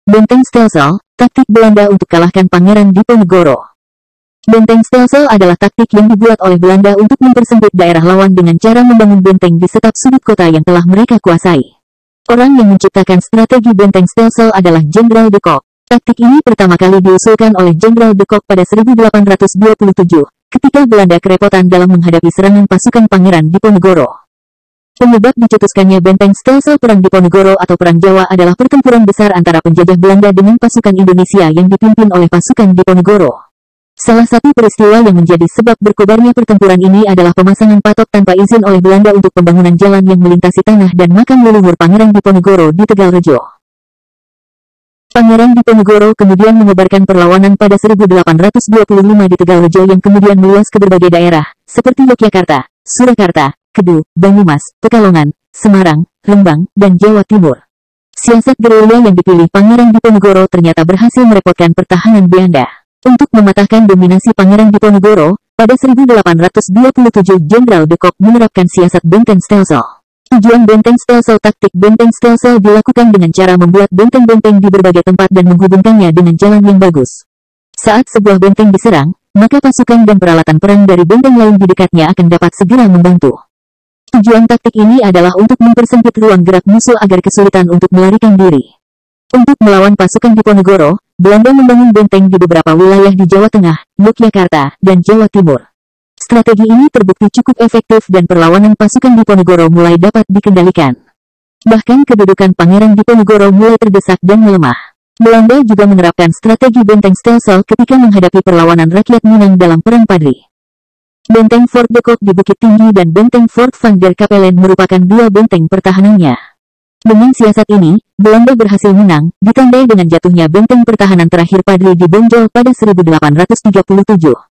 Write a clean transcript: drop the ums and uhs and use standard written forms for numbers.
Benteng Stelsel, taktik Belanda untuk kalahkan Pangeran Diponegoro. Benteng Stelsel adalah taktik yang dibuat oleh Belanda untuk mempersempit daerah lawan dengan cara membangun benteng di setiap sudut kota yang telah mereka kuasai. Orang yang menciptakan strategi benteng Stelsel adalah Jenderal de Kock. Taktik ini pertama kali diusulkan oleh Jenderal de Kock pada 1827, ketika Belanda kerepotan dalam menghadapi serangan pasukan Pangeran Diponegoro. Penyebab dicetuskannya benteng Stelsel Perang Diponegoro atau Perang Jawa adalah pertempuran besar antara penjajah Belanda dengan pasukan Indonesia yang dipimpin oleh pasukan Diponegoro. Salah satu peristiwa yang menjadi sebab berkobarnya pertempuran ini adalah pemasangan patok tanpa izin oleh Belanda untuk pembangunan jalan yang melintasi tanah dan makam leluhur Pangeran Diponegoro di Tegalrejo. Pangeran Diponegoro kemudian mengobarkan perlawanan pada 1825 di Tegalrejo yang kemudian meluas ke berbagai daerah, seperti Yogyakarta, Surakarta, Kedu, Banyumas, Pekalongan, Semarang, Rembang, dan Jawa Timur. Siasat gerilya yang dipilih Pangeran Diponegoro ternyata berhasil merepotkan pertahanan Belanda. Untuk mematahkan dominasi Pangeran Diponegoro, pada 1827 Jenderal de Kock menerapkan siasat benteng Stelsel. Tujuan benteng Stelsel. Taktik benteng Stelsel dilakukan dengan cara membuat benteng-benteng di berbagai tempat dan menghubungkannya dengan jalan yang bagus. Saat sebuah benteng diserang, maka pasukan dan peralatan perang dari benteng lain di dekatnya akan dapat segera membantu. Tujuan taktik ini adalah untuk mempersempit ruang gerak musuh agar kesulitan untuk melarikan diri. Untuk melawan pasukan Diponegoro, Belanda membangun benteng di beberapa wilayah di Jawa Tengah, Yogyakarta, dan Jawa Timur. Strategi ini terbukti cukup efektif dan perlawanan pasukan Diponegoro mulai dapat dikendalikan. Bahkan kedudukan Pangeran Diponegoro mulai terdesak dan melemah. Belanda juga menerapkan strategi benteng Stelsel ketika menghadapi perlawanan rakyat Minang dalam Perang Padri. Benteng Fort de Kock di Bukit Tinggi dan benteng Fort van der Kapellen merupakan dua benteng pertahanannya. Dengan siasat ini, Belanda berhasil menang, ditandai dengan jatuhnya benteng pertahanan terakhir Padri di Bonjol pada 1837.